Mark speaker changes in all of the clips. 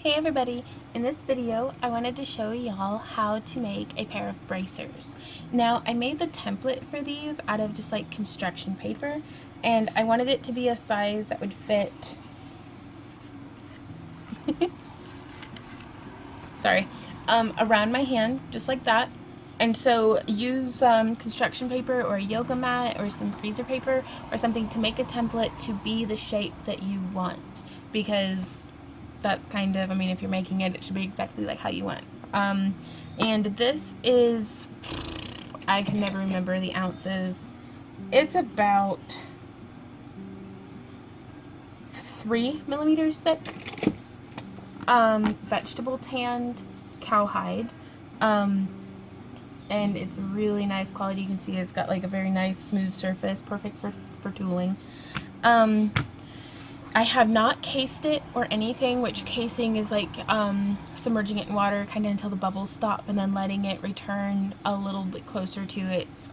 Speaker 1: Hey everybody, in this video I wanted to show y'all how to make a pair of bracers. Now I made the template for these out of just like construction paper, and I wanted it to be a size that would fit around my hand, just like that. And so use construction paper or a yoga mat or some freezer paper or something to make a template to be the shape that you want, because that's kind of, I mean, if you're making it, it should be exactly like how you want. And this is, I can never remember the ounces. It's about 3 millimeters thick. Vegetable tanned cowhide. And it's really nice quality. You can see it's got like a very nice smooth surface, perfect for tooling. I have not cased it or anything, which casing is like submerging it in water kind of until the bubbles stop and then letting it return a little bit closer to its,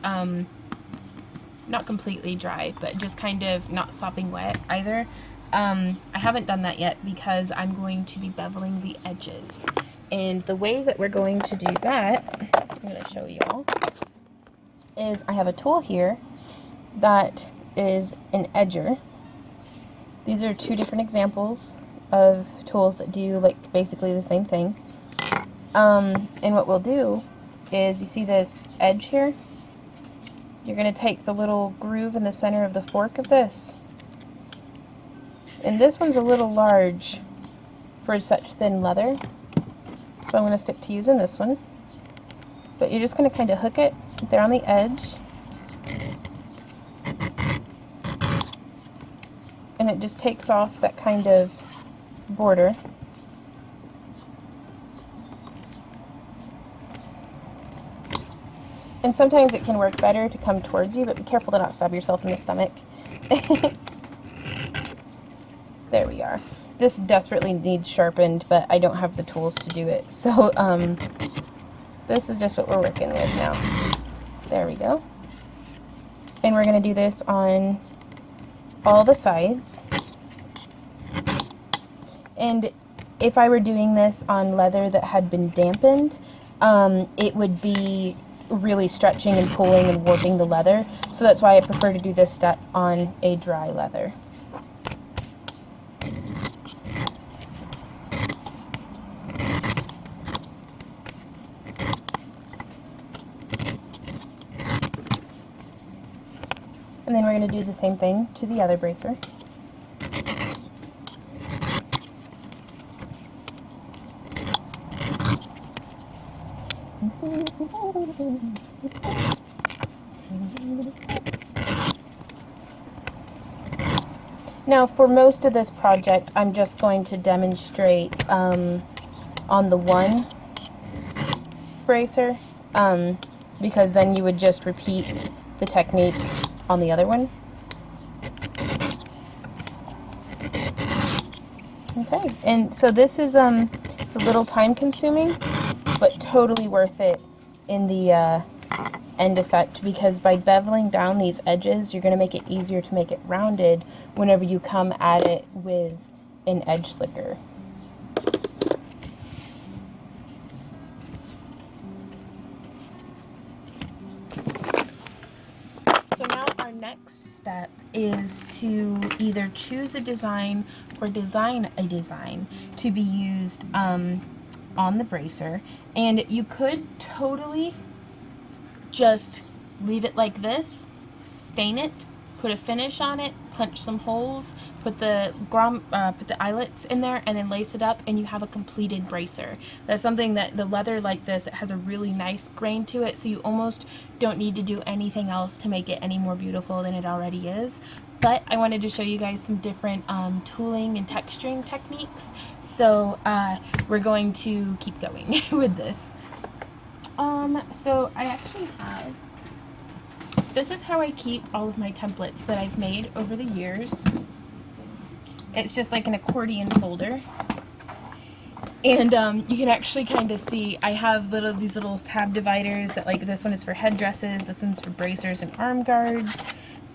Speaker 1: not completely dry, but just kind of not sopping wet either. I haven't done that yet because I'm going to be beveling the edges. And the way that we're going to do that, I'm going to show y'all, is I have a tool here that is an edger. These are two different examples of tools that do like basically the same thing. And what we'll do is, you see this edge here? You're going to take the little groove in the center of the fork of this. And this one's a little large for such thin leather, so I'm going to stick to using this one. But you're just going to kind of hook it there on the edge. And it just takes off that kind of border. And sometimes it can work better to come towards you, but be careful to not stab yourself in the stomach. There we are. This desperately needs sharpened, but I don't have the tools to do it. So this is just what we're working with now. There we go. And we're going to do this on all the sides. And if I were doing this on leather that had been dampened, it would be really stretching and pulling and warping the leather. So that's why I prefer to do this step on a dry leather. And then we're going to do the same thing to the other bracer. Now for most of this project, I'm just going to demonstrate on the one bracer, because then you would just repeat the technique on the other one. Okay, and so this is it's a little time consuming, but totally worth it in the end effect, because by beveling down these edges, you're going to make it easier to make it rounded whenever you come at it with an edge slicker. So now our next step is to either choose a design or design a design to be used on the bracer. And you could totally just leave it like this, stain it, put a finish on it, punch some holes, put the eyelets in there, and then lace it up, and you have a completed bracer. That's something that the leather like this, it has a really nice grain to it, so you almost don't need to do anything else to make it any more beautiful than it already is. But I wanted to show you guys some different tooling and texturing techniques, so we're going to keep going with this. So I actually have, this is how I keep all of my templates that I've made over the years. It's just like an accordion folder. And you can actually kind of see I have these little tab dividers that, like, this one is for headdresses, this one's for bracers and arm guards.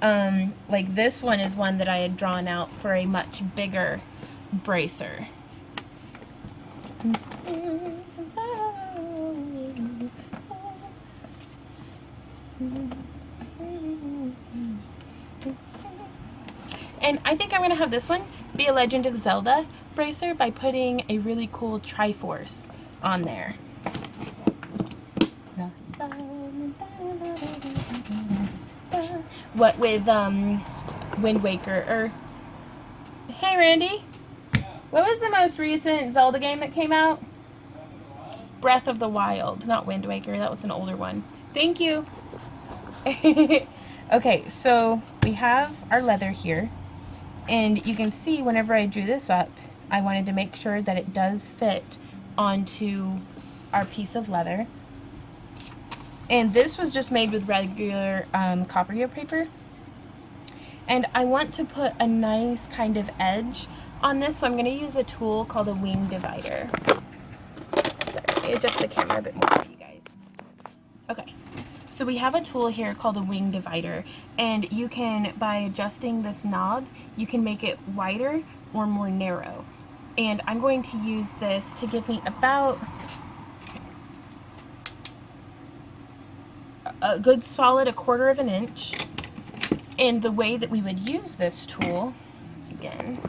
Speaker 1: Like this one is one that I had drawn out for a much bigger bracer. And I think I'm going to have this one be a Legend of Zelda bracer by putting a really cool Triforce on there. What with Wind Waker, or hey Randy, what was the most recent Zelda game that came out? Breath of the Wild, not Wind Waker, that was an older one. Thank you. Okay, so we have our leather here, and you can see whenever I drew this up, I wanted to make sure that it does fit onto our piece of leather. And this was just made with regular copperware paper. And I want to put a nice kind of edge on this, so I'm going to use a tool called a wing divider. Sorry, adjust the camera a bit more for you guys. Okay. So we have a tool here called a wing divider, and you can, by adjusting this knob, you can make it wider or more narrow. And I'm going to use this to give me about a good solid 1/4 of an inch. And the way that we would use this tool, again,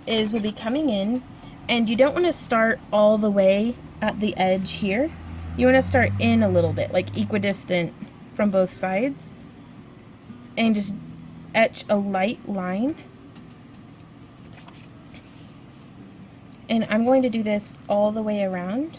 Speaker 1: is we'll be coming in, and you don't want to start all the way at the edge here. You want to start in a little bit, like equidistant from both sides, and just etch a light line. And I'm going to do this all the way around.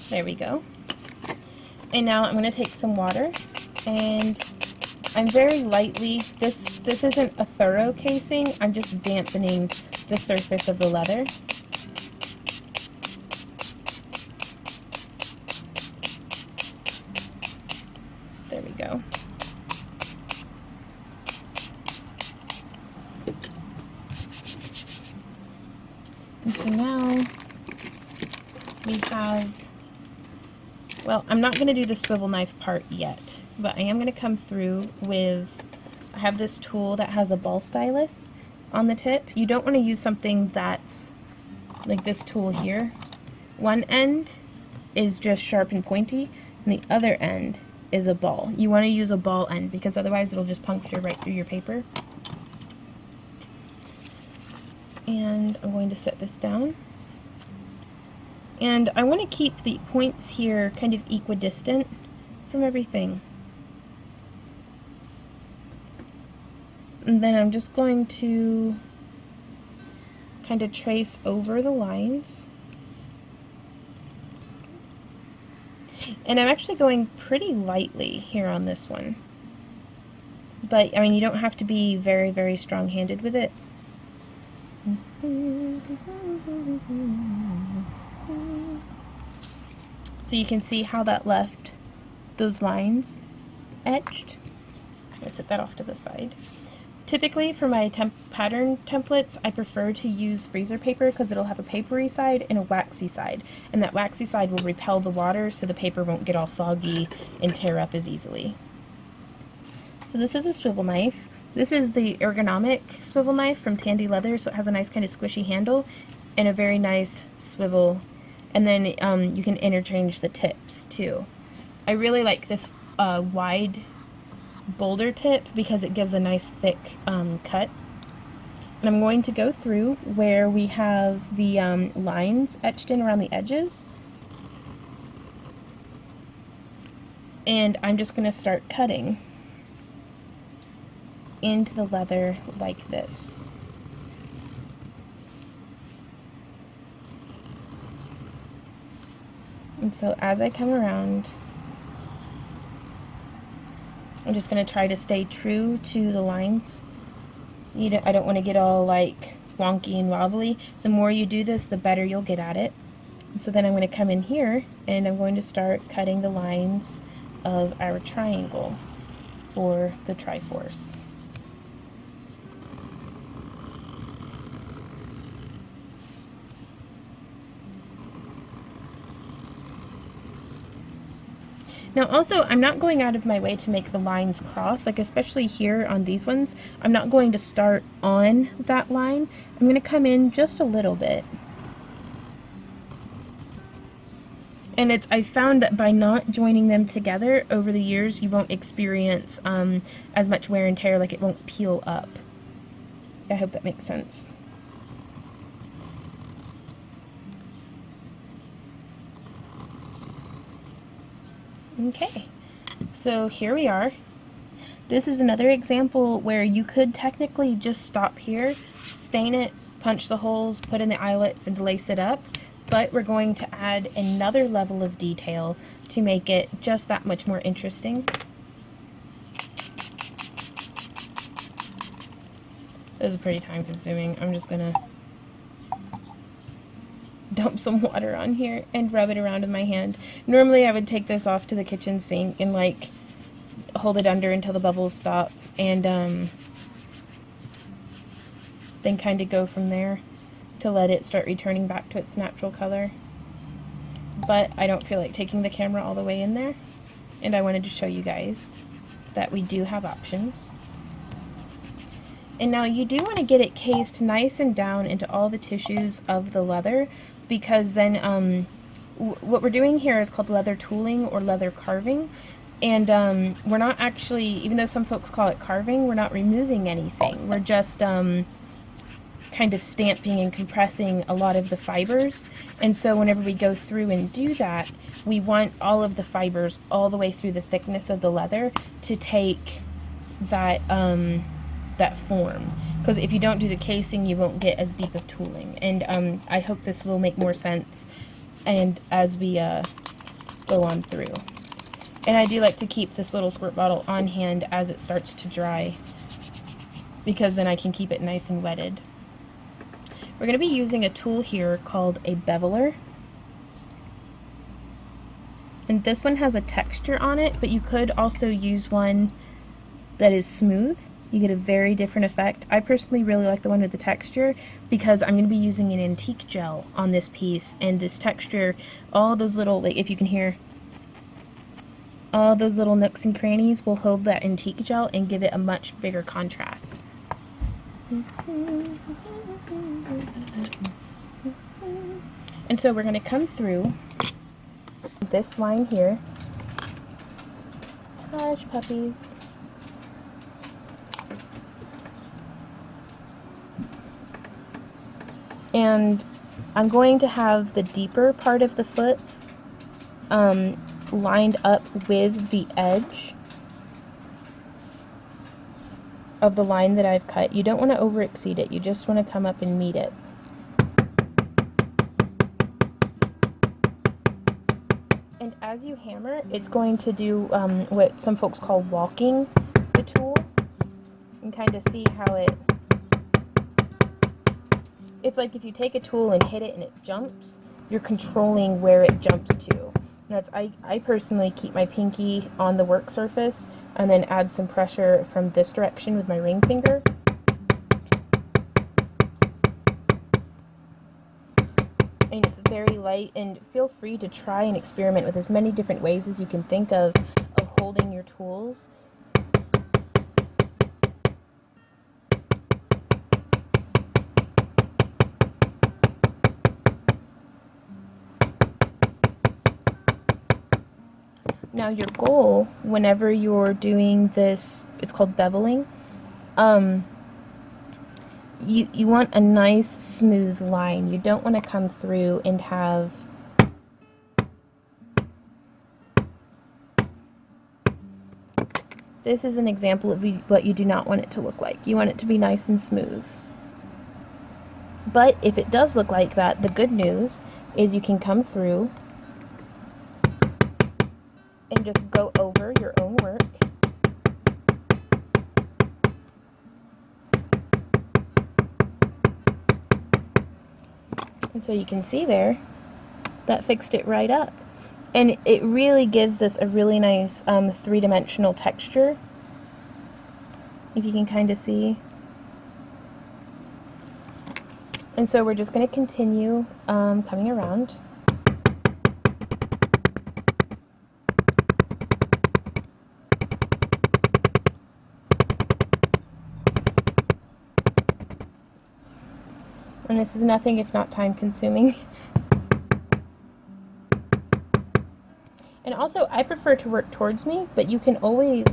Speaker 1: There we go. And now I'm going to take some water, and I'm very lightly, this isn't a thorough casing, I'm just dampening the surface of the leather. There we go. And so now we have, well, I'm not going to do the swivel knife part yet, but I am going to come through with, I have this tool that has a ball stylus on the tip. You don't want to use something that's like this tool here. One end is just sharp and pointy, and the other end is a ball. You want to use a ball end because otherwise it'll just puncture right through your paper. And I'm going to set this down. And I want to keep the points here kind of equidistant from everything. And then I'm just going to kind of trace over the lines. And I'm actually going pretty lightly here on this one. But, I mean, you don't have to be very, very strong-handed with it. So you can see how that left those lines etched. I'll set that off to the side. Typically for my pattern templates, I prefer to use freezer paper because it'll have a papery side and a waxy side. And that waxy side will repel the water so the paper won't get all soggy and tear up as easily. So this is a swivel knife. This is the ergonomic swivel knife from Tandy Leather, so it has a nice kind of squishy handle and a very nice swivel. And then you can interchange the tips too. I really like this wide boulder tip because it gives a nice thick cut. And I'm going to go through where we have the lines etched in around the edges. And I'm just going to start cutting into the leather like this. And so as I come around, I'm just going to try to stay true to the lines. I don't want to get all like wonky and wobbly. The more you do this, the better you'll get at it. And so then I'm going to come in here and I'm going to start cutting the lines of our triangle for the Triforce. Now also, I'm not going out of my way to make the lines cross, like especially here on these ones. I'm not going to start on that line. I'm going to come in just a little bit. And I found that by not joining them together over the years, you won't experience as much wear and tear, like it won't peel up. I hope that makes sense. Okay, so here we are. This is another example where you could technically just stop here, stain it, punch the holes, put in the eyelets, and lace it up, but we're going to add another level of detail to make it just that much more interesting. This is pretty time consuming. I'm just gonna dump some water on here and rub it around with my hand. Normally I would take this off to the kitchen sink and like hold it under until the bubbles stop, and then kind of go from there to let it start returning back to its natural color. But I don't feel like taking the camera all the way in there, and I wanted to show you guys that we do have options. And now you do want to get it cased nice and down into all the tissues of the leather, because then what we're doing here is called leather tooling or leather carving. And we're not actually, even though some folks call it carving, we're not removing anything. We're just kind of stamping and compressing a lot of the fibers. And so whenever we go through and do that, we want all of the fibers all the way through the thickness of the leather to take that that form. Because if you don't do the casing, you won't get as deep of tooling. And I hope this will make more sense and as we go on through. And I do like to keep this little squirt bottle on hand as it starts to dry, because then I can keep it nice and wetted. We're going to be using a tool here called a beveler. And this one has a texture on it, but you could also use one that is smooth. You get a very different effect. I personally really like the one with the texture because I'm going to be using an antique gel on this piece, and this texture, all those little, like if you can hear, all those little nooks and crannies will hold that antique gel and give it a much bigger contrast. And so we're going to come through this line here. Hush, puppies. And I'm going to have the deeper part of the foot lined up with the edge of the line that I've cut. You don't want to over exceed it, you just want to come up and meet it. And as you hammer, it's going to do what some folks call walking the tool, and kind of see how it's like if you take a tool and hit it and it jumps, you're controlling where it jumps to. That's I personally keep my pinky on the work surface and then add some pressure from this direction with my ring finger. And it's very light, and feel free to try and experiment with as many different ways as you can think of holding your tools. Now your goal, whenever you're doing this, it's called beveling, you want a nice smooth line. You don't want to come through and have this is an example of what you do not want it to look like. You want it to be nice and smooth. But if it does look like that, the good news is you can come through and just go over your own work. And so you can see there, that fixed it right up. And it really gives this a really nice three-dimensional texture, if you can kind of see. And so we're just going to continue coming around. And this is nothing if not time consuming. And also, I prefer to work towards me, but you can always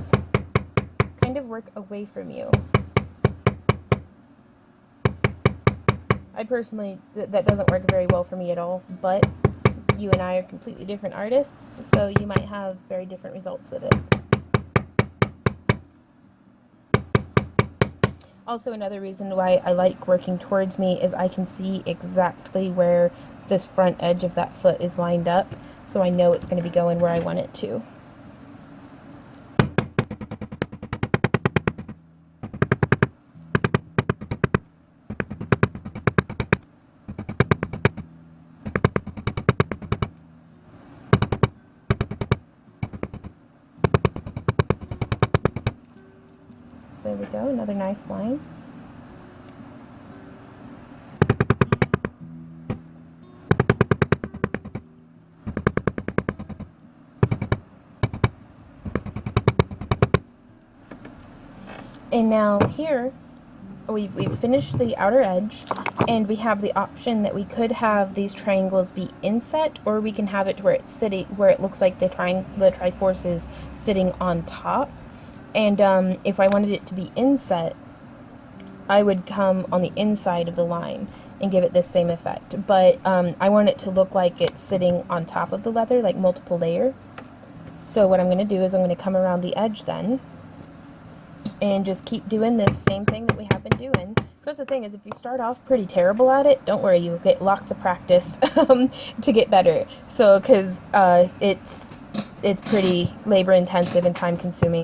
Speaker 1: kind of work away from you. I personally, that doesn't work very well for me at all, but you and I are completely different artists, so you might have very different results with it. Also, another reason why I like working towards me is I can see exactly where this front edge of that foot is lined up, so I know it's going to be going where I want it to. So there we go, another nice line. And now here, we've finished the outer edge, and we have the option that we could have these triangles be inset, or we can have it where it's sitting, where it looks like the Triforce is sitting on top. And if I wanted it to be inset, I would come on the inside of the line and give it this same effect. But I want it to look like it's sitting on top of the leather, like multiple layer. So what I'm going to do is I'm going to come around the edge then, and just keep doing this same thing that we have been doing. So that's the thing, is if you start off pretty terrible at it, don't worry, you'll get lots of practice to get better. So, because it's pretty labor intensive and time consuming.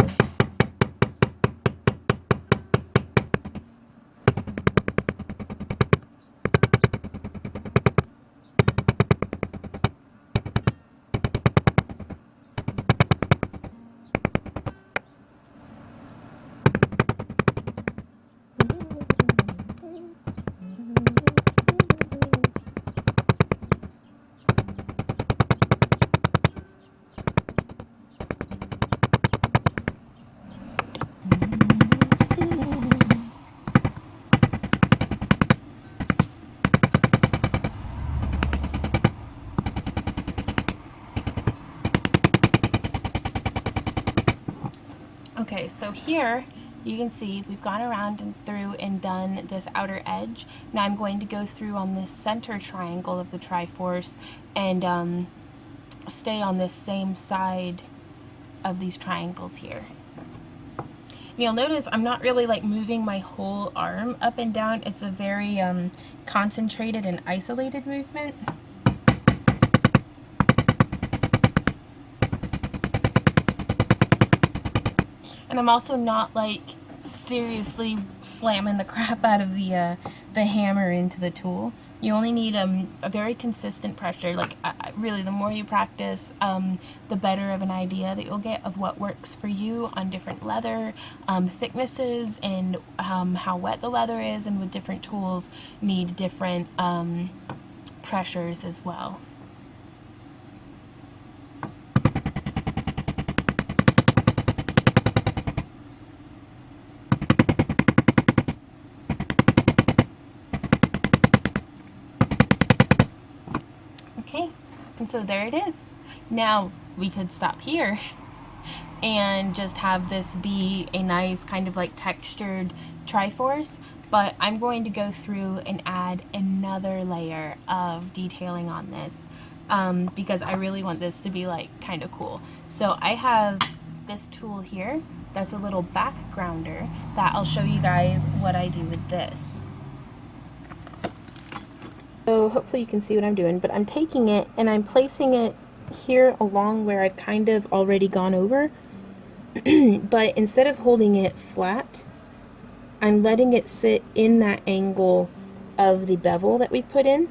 Speaker 1: Okay, so here you can see we've gone around and through and done this outer edge. Now I'm going to go through on this center triangle of the Triforce and stay on this same side of these triangles here. And you'll notice I'm not really like moving my whole arm up and down. It's a very concentrated and isolated movement. And I'm also not like seriously slamming the crap out of the hammer into the tool. You only need a very consistent pressure. Like really, the more you practice, the better of an idea that you'll get of what works for you on different leather thicknesses, and how wet the leather is, and with different tools need different pressures as well. Okay, and so there it is. Now we could stop here and just have this be a nice kind of like textured Triforce, but I'm going to go through and add another layer of detailing on this because I really want this to be like kind of cool. So I have this tool here that's a little backgrounder that I'll show you guys what I do with this. So hopefully you can see what I'm doing, but I'm taking it and I'm placing it here along where I've kind of already gone over. But instead of holding it flat, I'm letting it sit in that angle of the bevel that we've put in.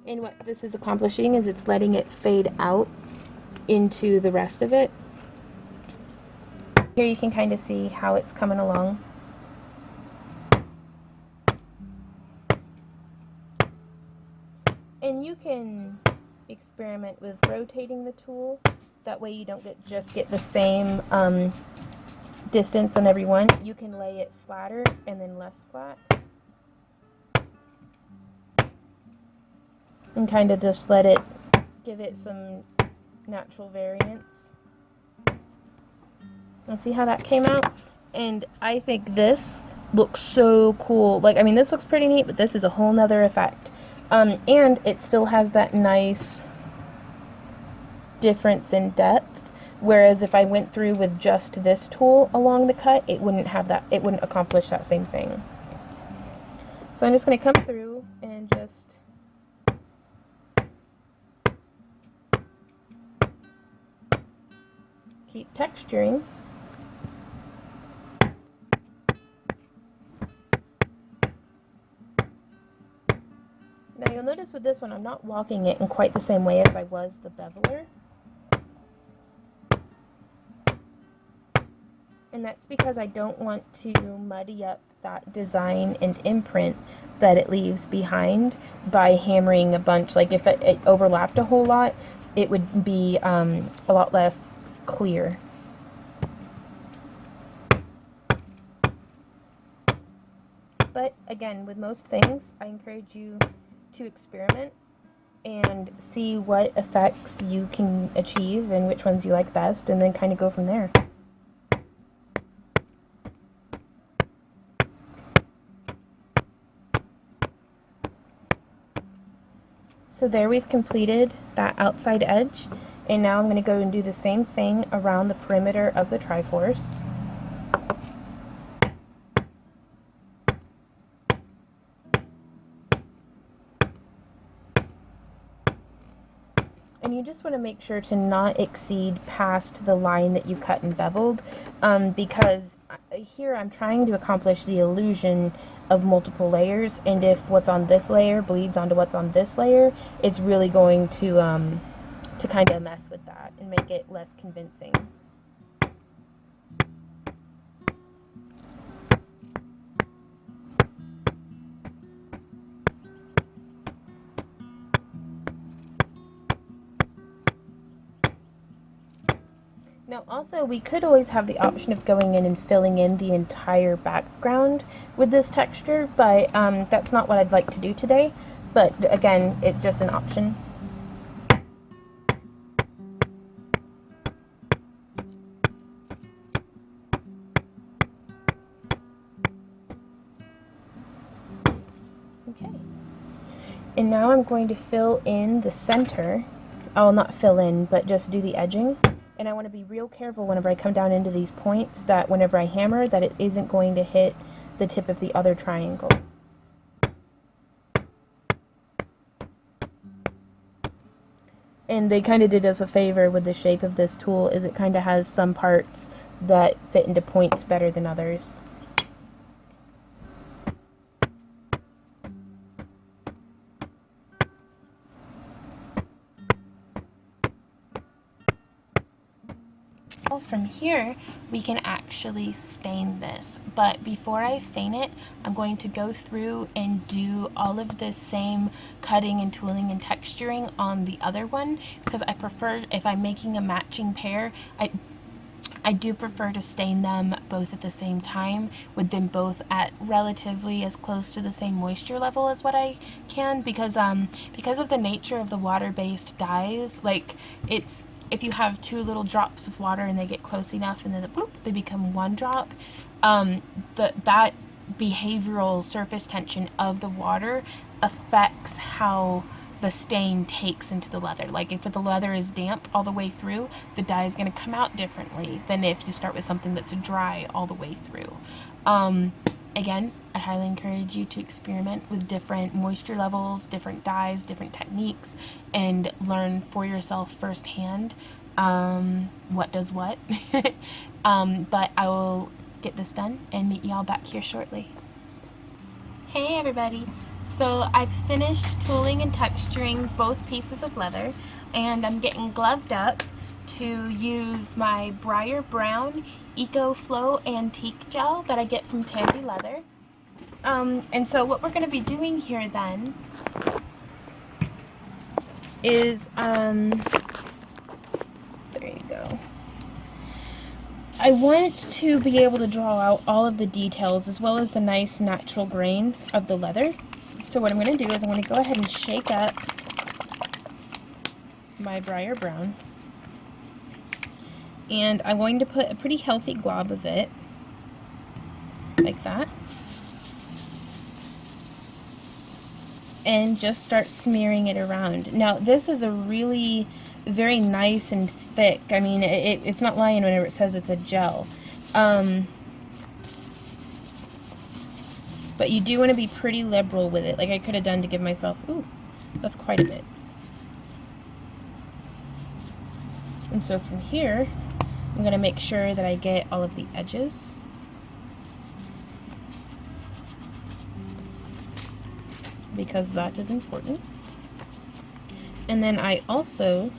Speaker 1: And what this is accomplishing is it's letting it fade out into the rest of it. Here you can kind of see how it's coming along. And you can experiment with rotating the tool. That way you don't just get the same distance on every one. You can lay it flatter and then less flat. And kind of just let it, give it some natural variance. And see how that came out? And I think this looks so cool. Like, I mean, this looks pretty neat, but this is a whole nother effect. And it still has that nice difference in depth. Whereas if I went through with just this tool along the cut, it wouldn't have that, it wouldn't accomplish that same thing. So I'm just going to come through and just keep texturing. Now you'll notice with this one, I'm not walking it in quite the same way as I was the beveler. And that's because I don't want to muddy up that design and imprint that it leaves behind by hammering a bunch. Like if it overlapped a whole lot, it would be a lot less clear. But again, with most things, I encourage you to experiment and see what effects you can achieve and which ones you like best, and then kind of go from there. So there we've completed that outside edge, and now I'm going to go and do the same thing around the perimeter of the Triforce. And you just want to make sure to not exceed past the line that you cut and beveled, because here I'm trying to accomplish the illusion of multiple layers, and if what's on this layer bleeds onto what's on this layer, it's really going to kind of mess with that and make it less convincing. Now also, we could always have the option of going in and filling in the entire background with this texture, but that's not what I'd like to do today. But again, it's just an option. Okay. And now I'm going to fill in the center. I'll not fill in, but just do the edging. And I want to be real careful whenever I come down into these points that whenever I hammer that it isn't going to hit the tip of the other triangle. And they kind of did us a favor with the shape of this tool, is it kind of has some parts that fit into points better than others. From here we can actually stain this, but before I stain it, I'm going to go through and do all of this same cutting and tooling and texturing on the other one, because I prefer, if I'm making a matching pair, I do prefer to stain them both at the same time, with them both at relatively as close to the same moisture level as what I can, because of the nature of the water-based dyes, like if you have two little drops of water and they get close enough and then bloop, they become one drop, that behavioral surface tension of the water affects how the stain takes into the leather. Like if the leather is damp all the way through, the dye is going to come out differently than if you start with something that's dry all the way through. Again, I highly encourage you to experiment with different moisture levels, different dyes, different techniques, and learn for yourself firsthand what does what. But I will get this done and meet y'all back here shortly. Hey everybody! So I've finished tooling and texturing both pieces of leather, and I'm getting gloved up to use my Briar Brown Eco Flow Antique Gel that I get from Tandy Leather. And so what we're going to be doing here then is, there you go. I want to be able to draw out all of the details as well as the nice natural grain of the leather. So what I'm going to do is I'm going to go ahead and shake up my briar brown. And I'm going to put a pretty healthy glob of it, like that. And just start smearing it around. Now this is a really very nice and thick, I mean it's not lying whenever it says it's a gel. But you do want to be pretty liberal with it, like I could have done to give myself, ooh, that's quite a bit. And so from here, I'm going to make sure that I get all of the edges. Because that is important. And then I also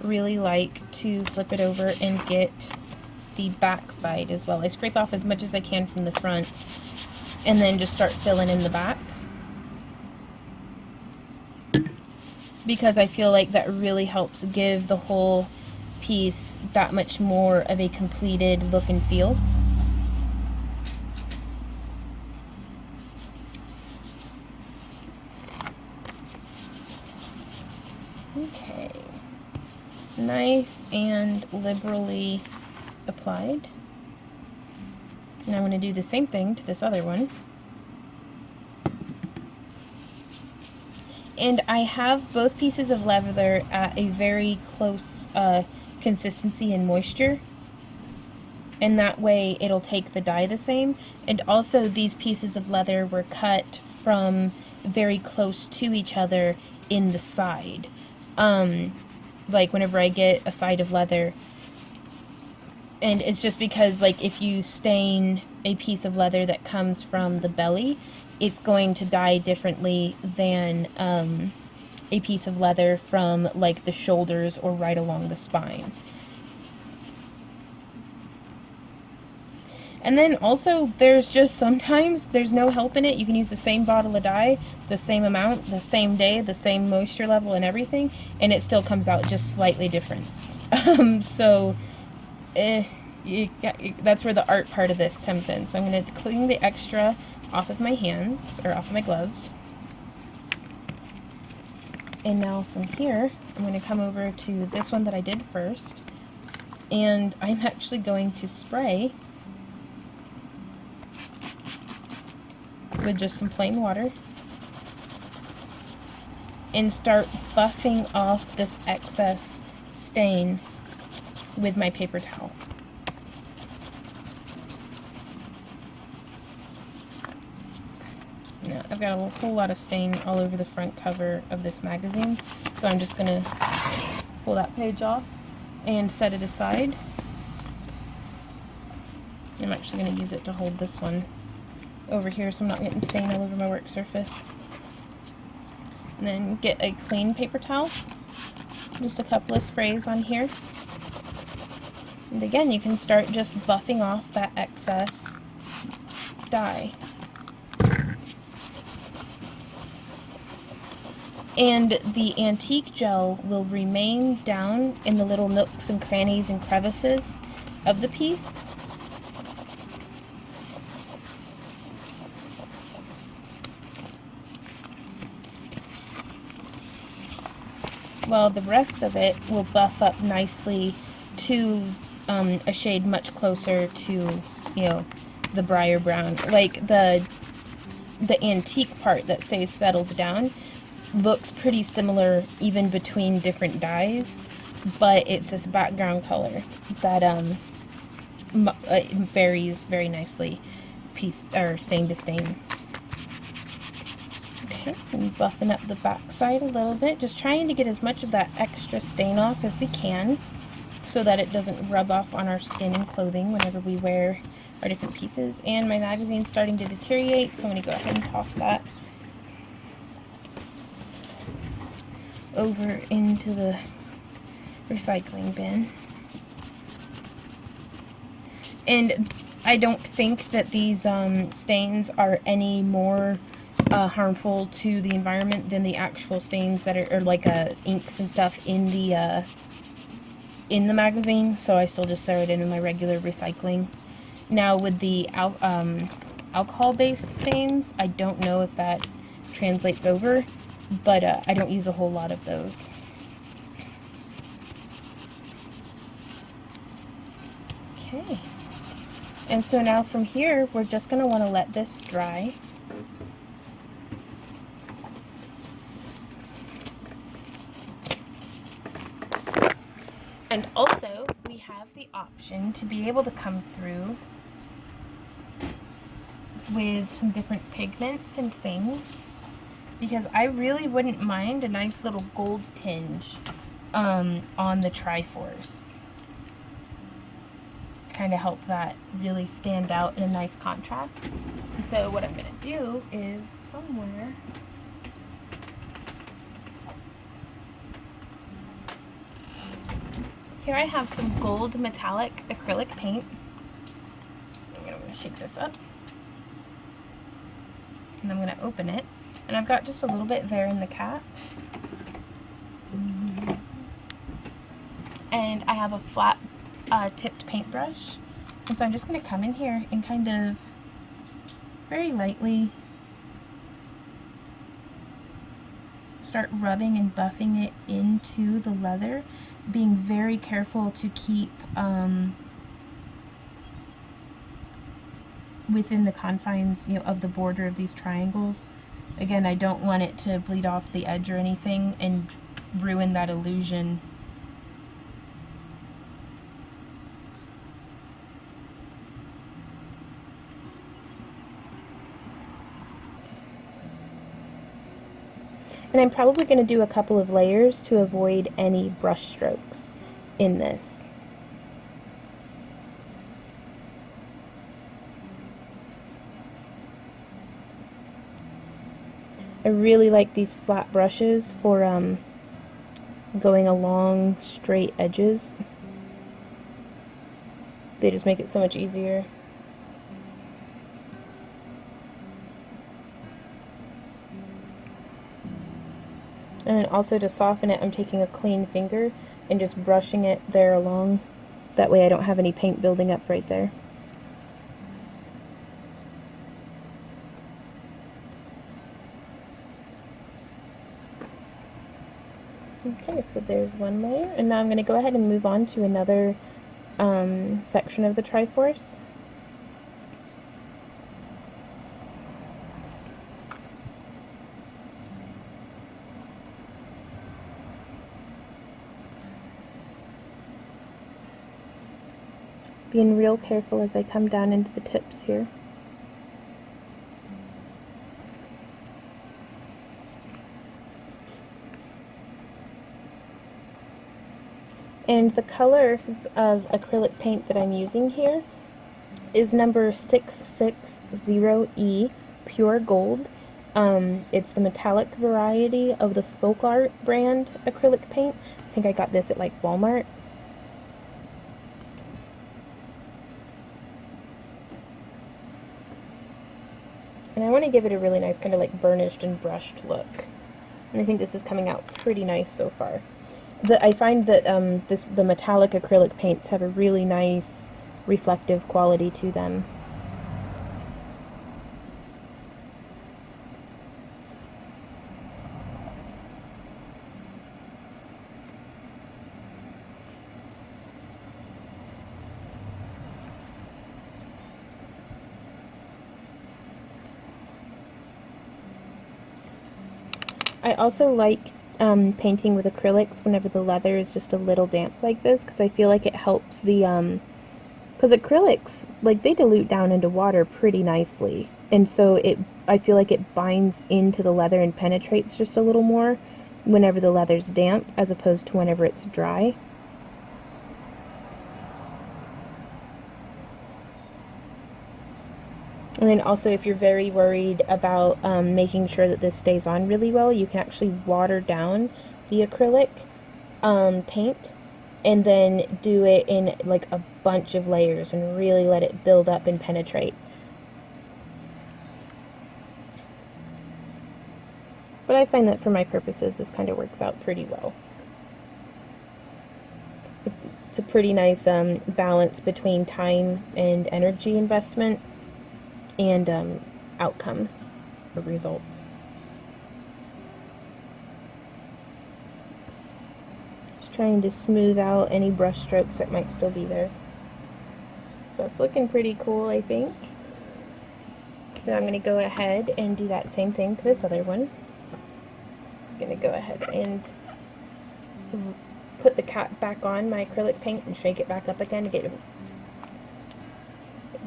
Speaker 1: really like to flip it over and get the back side as well. I scrape off as much as I can from the front and then just start filling in the back, because I feel like that really helps give the whole piece that much more of a completed look and feel. Okay, nice and liberally applied. And I'm going to do the same thing to this other one. And I have both pieces of leather at a very close consistency and moisture, and that way it'll take the dye the same. And also these pieces of leather were cut from very close to each other in the side. Like whenever I get a side of leather, and it's just because like if you stain a piece of leather that comes from the belly, it's going to dye differently than a piece of leather from like the shoulders or right along the spine. And then also there's just sometimes there's no help in it. You can use the same bottle of dye, the same amount, the same day, the same moisture level and everything, and it still comes out just slightly different. That's where the art part of this comes in. So I'm going to clean the extra off of my hands, or off of my gloves. And now from here, I'm going to come over to this one that I did first, and I'm actually going to spray with just some plain water and start buffing off this excess stain with my paper towel. Now, I've got a whole lot of stain all over the front cover of this magazine, so I'm just going to pull that page off and set it aside. I'm actually going to use it to hold this one over here so I'm not getting stain all over my work surface. And then get a clean paper towel, just a couple of sprays on here. And again, you can start just buffing off that excess dye. And the antique gel will remain down in the little nooks and crannies and crevices of the piece. While the rest of it will buff up nicely to a shade much closer to, you know, the briar brown. Like the antique part that stays settled down looks pretty similar even between different dyes, but it's this background color that varies very nicely stain to stain. Okay, and buffing up the back side a little bit, just trying to get as much of that extra stain off as we can so that it doesn't rub off on our skin and clothing whenever we wear our different pieces. And my magazine's starting to deteriorate, so I'm going to go ahead and toss that over into the recycling bin. And I don't think that these stains are any more harmful to the environment than the actual stains that are like inks and stuff in in the magazine, so I still just throw it in my regular recycling. Now with the alcohol-based stains, I don't know if that translates over, but I don't use a whole lot of those. Okay. And so now from here, we're just going to want to let this dry. And also, we have the option to be able to come through with some different pigments and things, because I really wouldn't mind a nice little gold tinge on the Triforce. Kind of help that really stand out in a nice contrast. And so what I'm going to do is somewhere here I have some gold metallic acrylic paint. I'm going to shake this up. And I'm going to open it. And I've got just a little bit there in the cap. And I have a flat tipped paintbrush. And so I'm just going to come in here and kind of very lightly start rubbing and buffing it into the leather, being very careful to keep within the confines, you know, of the border of these triangles. Again, I don't want it to bleed off the edge or anything and ruin that illusion. And I'm probably going to do a couple of layers to avoid any brush strokes in this. I really like these flat brushes for going along straight edges. They just make it so much easier. And also to soften it, I'm taking a clean finger and just brushing it there along. That way I don't have any paint building up right there. Okay, so there's one layer, and now I'm going to go ahead and move on to another section of the Triforce. Being real careful as I come down into the tips here. And the color of acrylic paint that I'm using here is number 660E Pure Gold. It's the metallic variety of the Folk Art brand acrylic paint. I think I got this at like Walmart. And I want to give it a really nice kind of like burnished and brushed look. And I think this is coming out pretty nice so far. I find that the metallic acrylic paints have a really nice reflective quality to them. I also like painting with acrylics whenever the leather is just a little damp like this, because I feel like it helps the, because acrylics, like, they dilute down into water pretty nicely, and so I feel like it binds into the leather and penetrates just a little more whenever the leather's damp as opposed to whenever it's dry. And then also, if you're very worried about making sure that this stays on really well, you can actually water down the acrylic paint and then do it in like a bunch of layers and really let it build up and penetrate. But I find that for my purposes, this kind of works out pretty well. It's a pretty nice balance between time and energy investment and outcome or results. Just trying to smooth out any brush strokes that might still be there. So it's looking pretty cool, I think. So I'm going to go ahead and do that same thing to this other one. I'm going to go ahead and put the cap back on my acrylic paint and shake it back up again to get it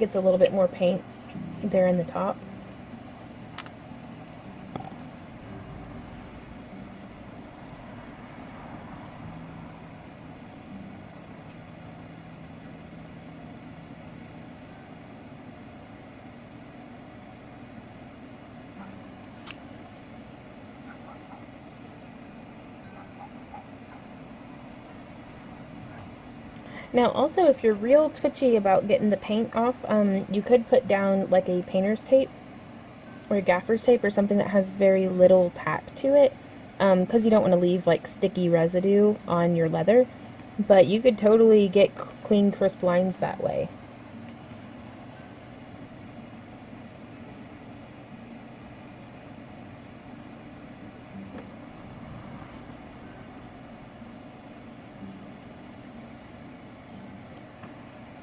Speaker 1: gets a little bit more paint there in the top. Now also, if you're real twitchy about getting the paint off, you could put down like a painter's tape or a gaffer's tape or something that has very little tack to it, because you don't want to leave like sticky residue on your leather, but you could totally get clean, crisp lines that way.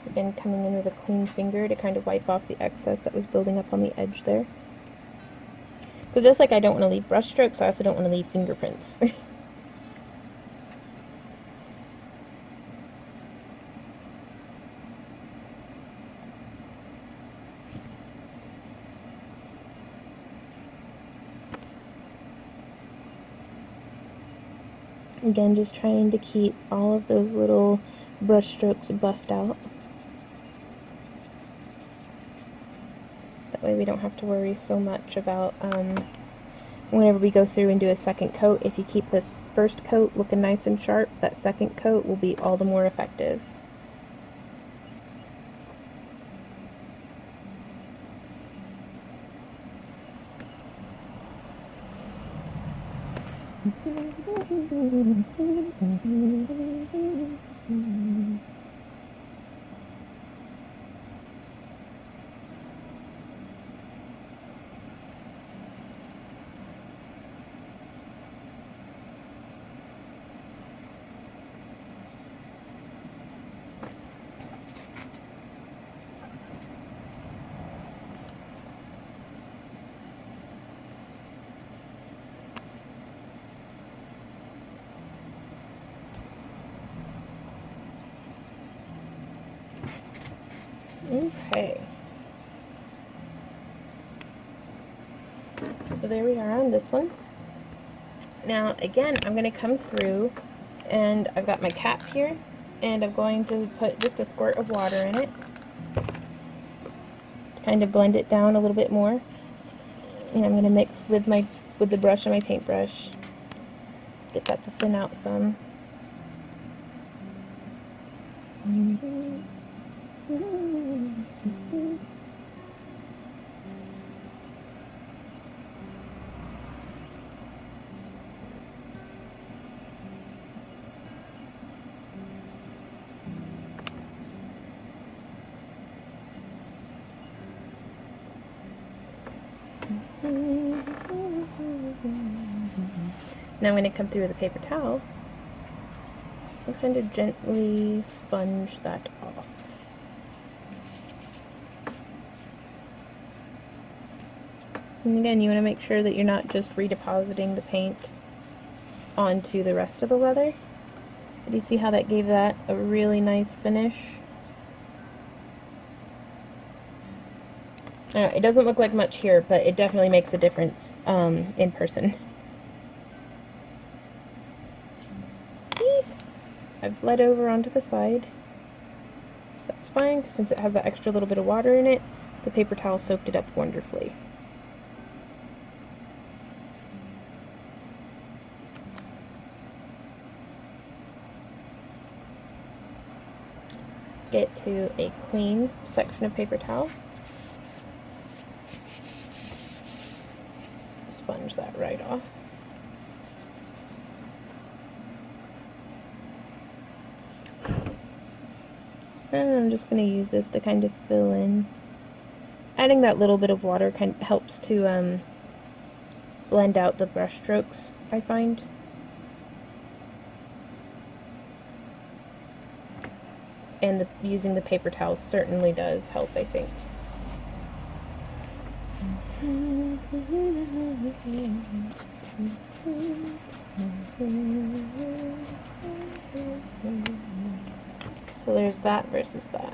Speaker 1: Again, coming in with a clean finger to kind of wipe off the excess that was building up on the edge there. Because just like I don't want to leave brush strokes, I also don't want to leave fingerprints. Again, just trying to keep all of those little brush strokes buffed out. That way we don't have to worry so much about whenever we go through and do a second coat. If you keep this first coat looking nice and sharp, that second coat will be all the more effective. Okay, so there we are on this one. Now again, I'm going to come through and I've got my cap here and I'm going to put just a squirt of water in it to kind of blend it down a little bit more, and I'm going to mix with the brush and my paintbrush, get that to thin out some. Now I'm going to come through with a paper towel and kind of gently sponge that off. And again, you want to make sure that you're not just redepositing the paint onto the rest of the leather. But you see how that gave that a really nice finish? It doesn't look like much here, but it definitely makes a difference in person. See? I've bled over onto the side. That's fine, because since it has that extra little bit of water in it, the paper towel soaked it up wonderfully. Get to a clean section of paper towel. Sponge that right off. And I'm just going to use this to kind of fill in. Adding that little bit of water kind of helps to blend out the brush strokes, I find. And using the paper towels certainly does help, I think. So there's that versus that.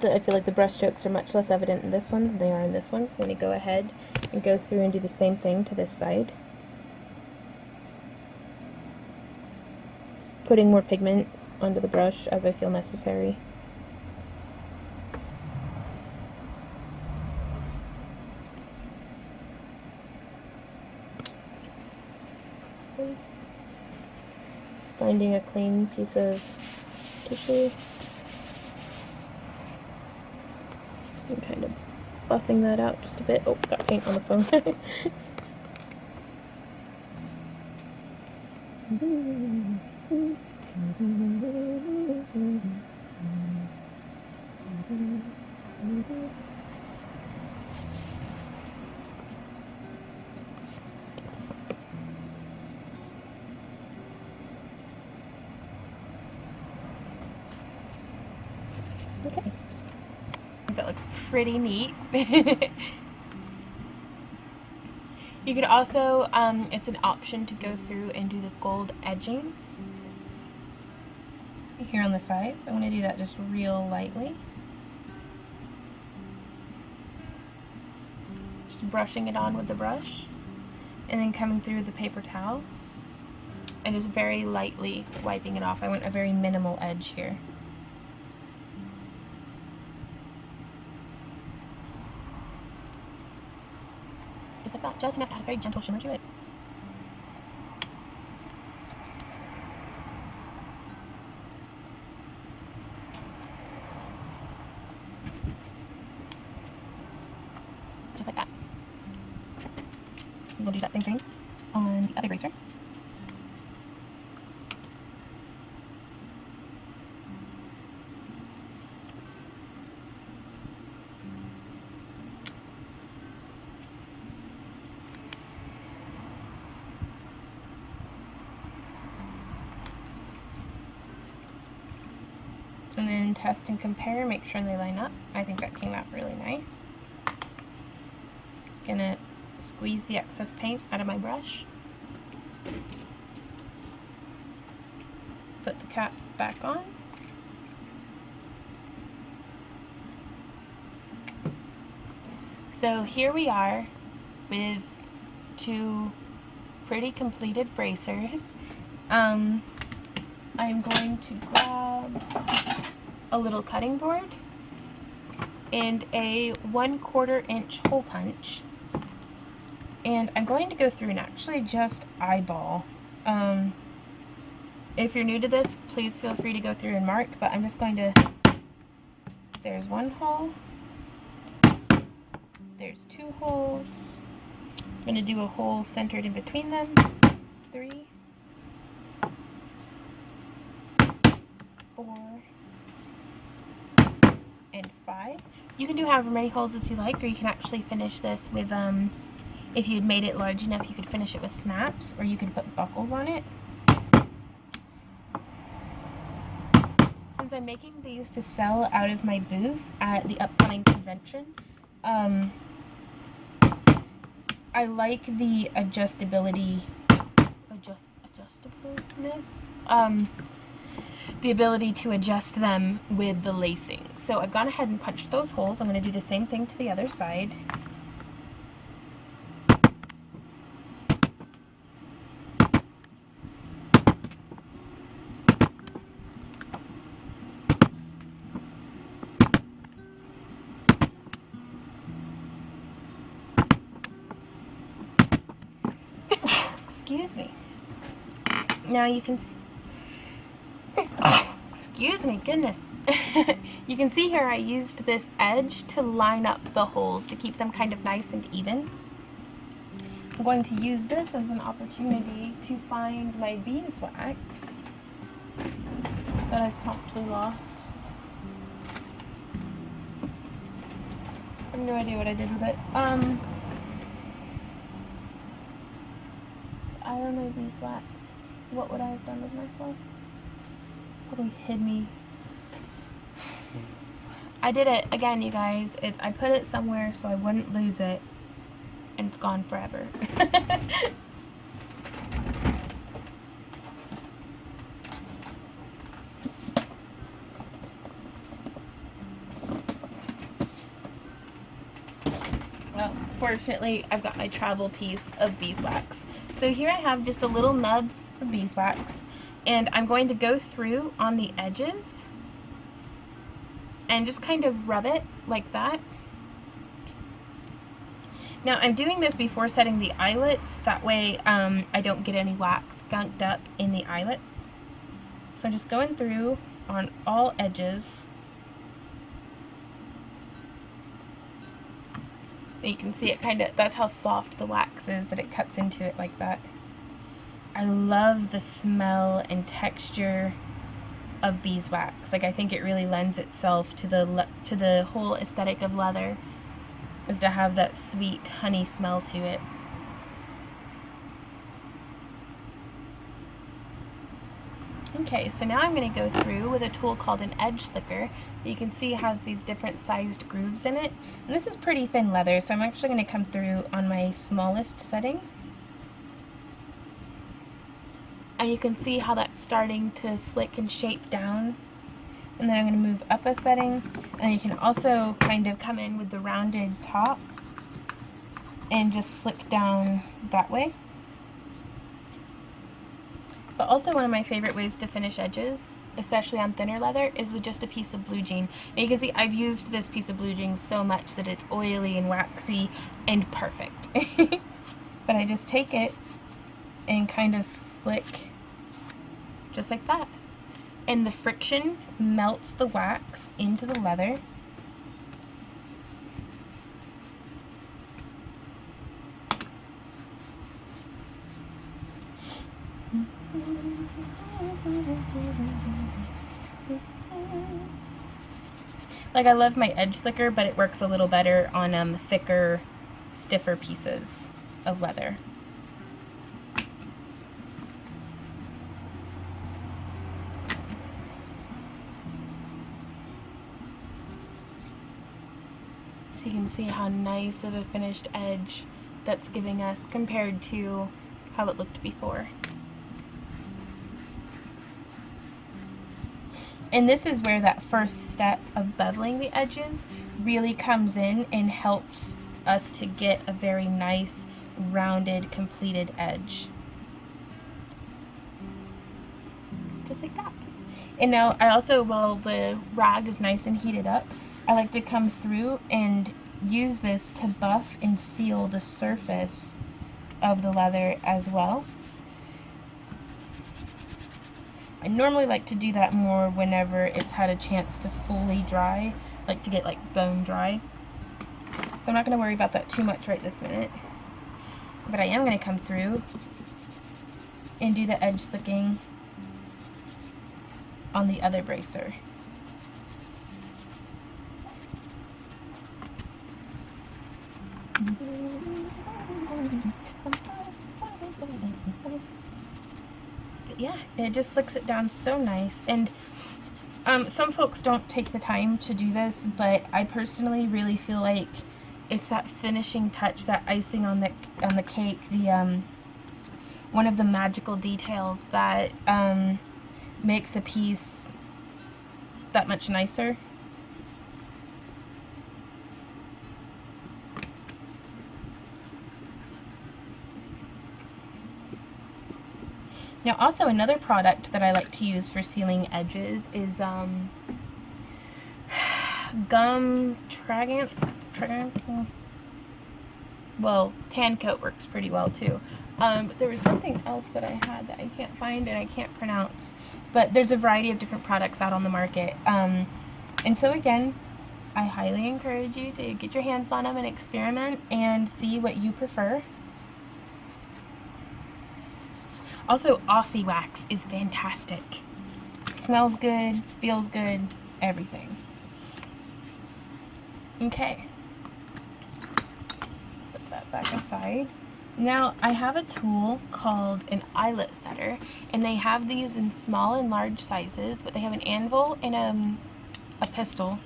Speaker 1: I feel like the brush strokes are much less evident in this one than they are in this one, so I'm going to go ahead and go through and do the same thing to this side. Putting more pigment onto the brush as I feel necessary. Finding a clean piece of tissue. And kind of buffing that out just a bit. Oh, got paint on the phone. Okay. That looks pretty neat. You could also, it's an option to go through and do the gold edging here on the sides. I'm going to do that just real lightly. Just brushing it on with the brush and then coming through with the paper towel and just very lightly wiping it off. I want a very minimal edge here. Just like that, just enough to add a very gentle shimmer to it. Just like that. We'll do that same thing on the other eraser. And then test and compare, make sure they line up. I think that came out really nice. Gonna squeeze the excess paint out of my brush. Put the cap back on. So here we are with two pretty completed bracers. I'm going to grab a little cutting board and a 1/4 inch hole punch, and I'm going to go through and actually just eyeball. If you're new to this, please feel free to go through and mark, but I'm just going to, there's one hole, there's two holes, I'm going to do a hole centered in between them, 3, 4, and 5. You can do however many holes as you like, or you can actually finish this with, if you'd made it large enough, you could finish it with snaps, or you could put buckles on it. Since I'm making these to sell out of my booth at the upcoming convention, I like the adjustableness, the ability to adjust them with the lacing. So I've gone ahead and punched those holes. I'm going to do the same thing to the other side. Excuse me. Now you can see, excuse me, goodness. You can see here I used this edge to line up the holes to keep them kind of nice and even. I'm going to use this as an opportunity to find my beeswax that I've promptly lost. I have no idea what I did with it. Iron beeswax. What would I have done with myself? Probably hid me. I did it again, you guys. I put it somewhere so I wouldn't lose it, and it's gone forever. Well, fortunately, I've got my travel piece of beeswax. So here I have just a little nub of beeswax, and I'm going to go through on the edges and just kind of rub it like that. Now I'm doing this before setting the eyelets, that way I don't get any wax gunked up in the eyelets. So I'm just going through on all edges. You can see it kind of, that's how soft the wax is, that it cuts into it like that. I love the smell and texture of beeswax. Like, I think it really lends itself to the whole aesthetic of leather, is to have that sweet honey smell to it. Okay, so now I'm going to go through with a tool called an edge slicker that you can see has these different sized grooves in it. And this is pretty thin leather, so I'm actually going to come through on my smallest setting. And you can see how that's starting to slick and shape down. And then I'm going to move up a setting, and you can also kind of come in with the rounded top and just slick down that way. But also one of my favorite ways to finish edges, especially on thinner leather, is with just a piece of blue jean. And you can see I've used this piece of blue jean so much that it's oily and waxy and perfect. But I just take it and kind of slick just like that. And the friction melts the wax into the leather. Like, I love my edge slicker, but it works a little better on thicker, stiffer pieces of leather. So you can see how nice of a finished edge that's giving us compared to how it looked before. And this is where that first step of beveling the edges really comes in and helps us to get a very nice, rounded, completed edge. Just like that. And now I also, while the rag is nice and heated up, I like to come through and use this to buff and seal the surface of the leather as well. I normally like to do that more whenever it's had a chance to fully dry, like to get like bone dry. So I'm not going to worry about that too much right this minute. But I am going to come through and do the edge slicking on the other bracer. But yeah, it just slicks it down so nice. And some folks don't take the time to do this, but I personally really feel like it's that finishing touch, that icing on the cake, the one of the magical details that makes a piece that much nicer. Now, also another product that I like to use for sealing edges is gum tragant. Well, tan coat works pretty well too. But there was something else that I had that I can't find and I can't pronounce. But there's a variety of different products out on the market. And so again, I highly encourage you to get your hands on them and experiment and see what you prefer. Also, Aussie wax is fantastic. smells good, feels good, everything. Okay. Set that back aside. Now I have a tool called an eyelet setter, and they have these in small and large sizes, but they have an anvil and a pestle.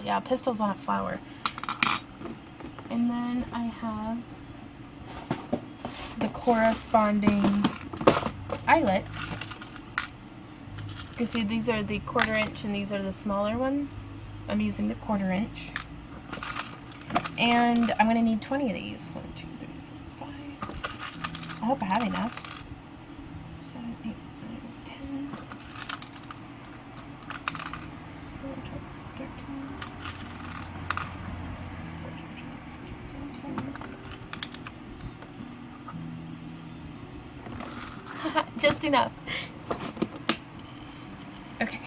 Speaker 1: Yeah, pistol's on a flower. And then I have the corresponding eyelets. You see, these are the 1/4 inch and these are the smaller ones. I'm using the 1/4 inch. And I'm going to need 20 of these. 1, 2, 3, 4, 5. I hope I have enough. 7, 8, 9, 10. 11, 12, 13. 14, just enough. Okay.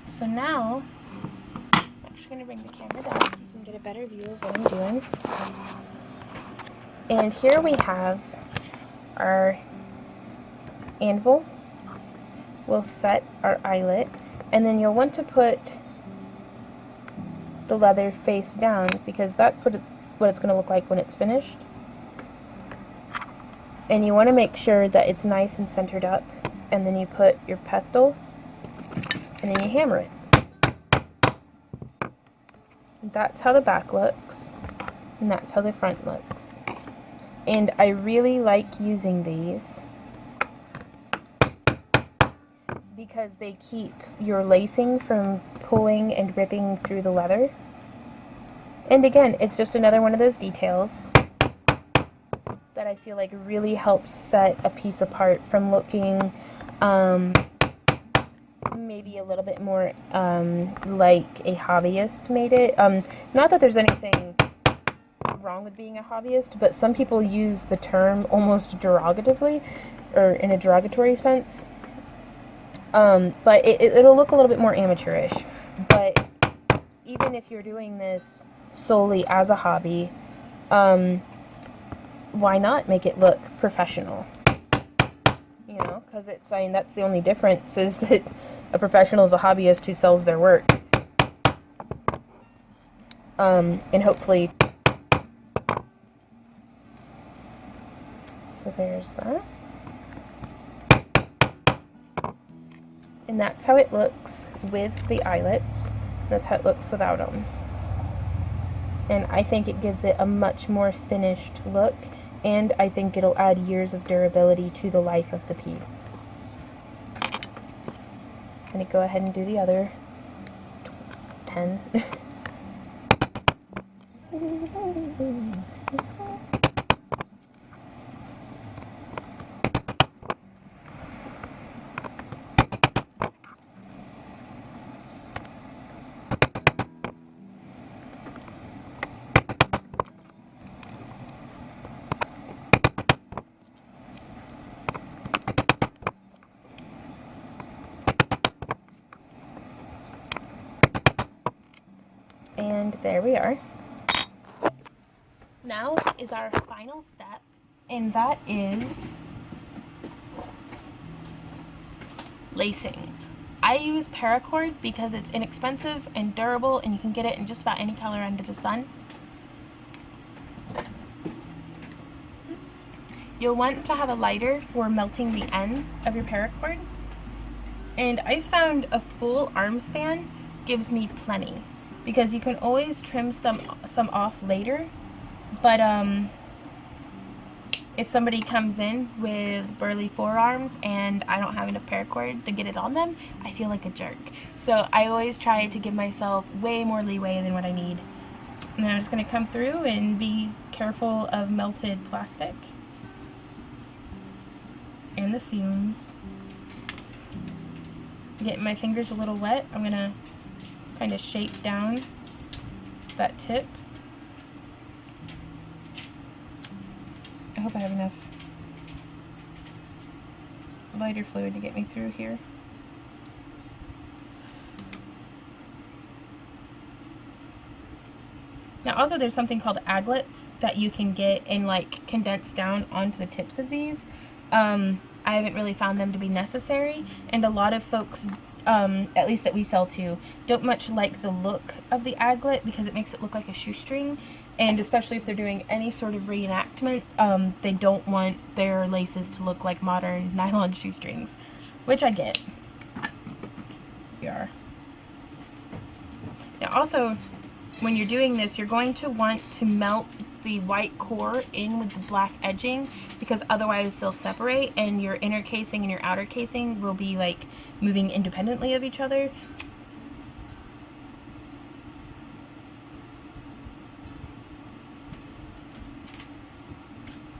Speaker 1: So now, I'm actually going to bring the camera down so you can get a better view of what I'm doing. And here we have our anvil. We'll set our eyelet, and then you'll want to put the leather face down because that's what it's going to look like when it's finished. And you want to make sure that it's nice and centered up, and then you put your pestle, and then you hammer it. That's how the back looks, and that's how the front looks. And I really like using these because they keep your lacing from pulling and ripping through the leather. And again, it's just another one of those details that I feel like really helps set a piece apart from looking maybe a little bit more like a hobbyist made it. Not that there's anything wrong with being a hobbyist, but some people use the term almost derogatively, or in a derogatory sense. But it'll look a little bit more amateurish. But even if you're doing this solely as a hobby, why not make it look professional? You know, because I mean, that's the only difference, is that a professional is a hobbyist who sells their work. And hopefully, so there's that. And that's how it looks with the eyelets. That's how it looks without them. And I think it gives it a much more finished look, and I think it'll add years of durability to the life of the piece. I'm going to go ahead and do the other 10. And there we are. Now is our final step, and that is lacing. I use paracord because it's inexpensive and durable, and you can get it in just about any color under the sun. You'll want to have a lighter for melting the ends of your paracord. And I found a full arm span gives me plenty, because you can always trim some off later. But if somebody comes in with burly forearms and I don't have enough paracord to get it on them, I feel like a jerk. So I always try to give myself way more leeway than what I need. And then I'm just going to come through and be careful of melted plastic and the fumes. Getting my fingers a little wet, I'm going to kind of shake down that tip. I hope I have enough lighter fluid to get me through here. Now also there's something called aglets that you can get and like condense down onto the tips of these. I haven't really found them to be necessary, and a lot of folks, at least that we sell to, don't much like the look of the aglet because it makes it look like a shoestring, and especially if they're doing any sort of reenactment, they don't want their laces to look like modern nylon shoestrings, which I get. Here. Now also, when you're doing this, you're going to want to melt the white core in with the black edging, because otherwise they'll separate and your inner casing and your outer casing will be like moving independently of each other.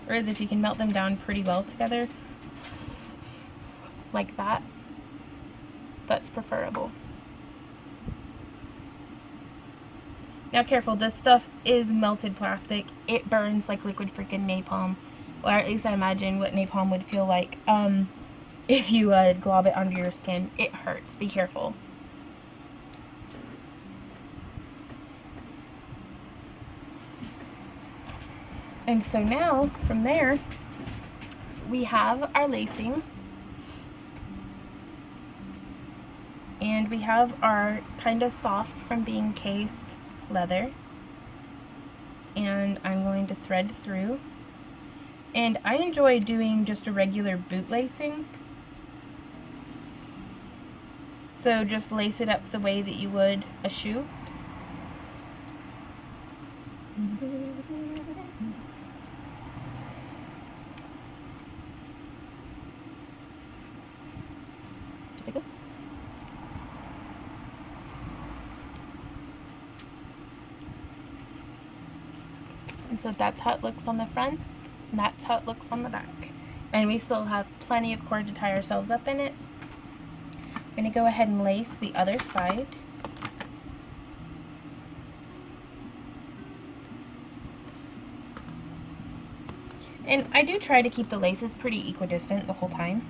Speaker 1: Whereas if you can melt them down pretty well together, like that, that's preferable. Now careful, this stuff is melted plastic. It burns like liquid freaking napalm. Or at least I imagine what napalm would feel like if you glob it onto your skin. It hurts. Be careful. And so now, from there, we have our lacing. And we have our kind of soft from being cased leather, and I'm going to thread through, and I enjoy doing just a regular boot lacing, so just lace it up the way that you would a shoe. Just like this. And so that's how it looks on the front, and that's how it looks on the back. And we still have plenty of cord to tie ourselves up in it. I'm going to go ahead and lace the other side. And I do try to keep the laces pretty equidistant the whole time.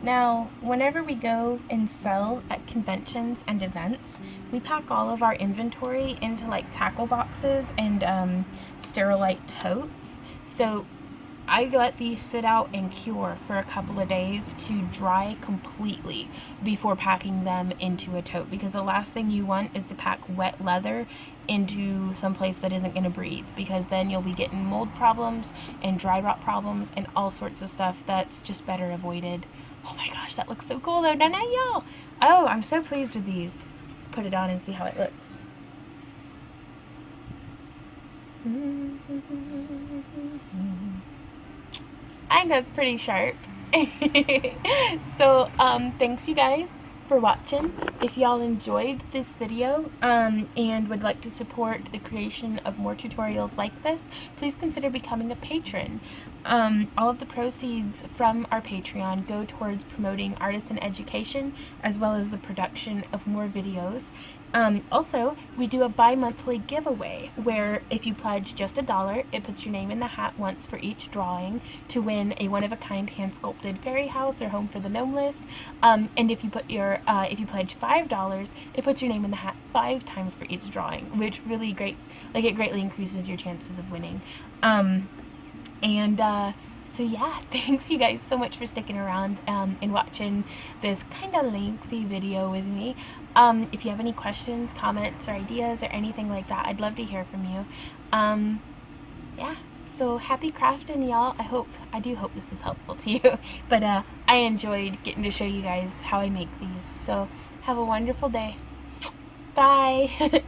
Speaker 1: Now, whenever we go and sell at conventions and events, we pack all of our inventory into like tackle boxes and Sterilite totes. So I let these sit out and cure for a couple of days to dry completely before packing them into a tote, because the last thing you want is to pack wet leather into some place that isn't going to breathe, because then you'll be getting mold problems and dry rot problems and all sorts of stuff that's just better avoided. Oh my gosh, that looks so cool though, doesn't it, y'all? Oh, I'm so pleased with these. Let's put it on and see how it looks. I think that's pretty sharp. So, thanks you guys for watching. If y'all enjoyed this video and would like to support the creation of more tutorials like this, please consider becoming a patron. All of the proceeds from our Patreon go towards promoting artisan education as well as the production of more videos. Also, we do a bi-monthly giveaway where if you pledge just $1, it puts your name in the hat once for each drawing to win a one-of-a-kind hand-sculpted fairy house or home for the gnomeless. And if you pledge $5, it puts your name in the hat 5 times for each drawing, which it greatly increases your chances of winning. So yeah, thanks you guys so much for sticking around and watching this kind of lengthy video with me. If you have any questions, comments, or ideas, or anything like that, I'd love to hear from you. Yeah, so happy crafting, y'all. I do hope this is helpful to you. But I enjoyed getting to show you guys how I make these. So have a wonderful day. Bye.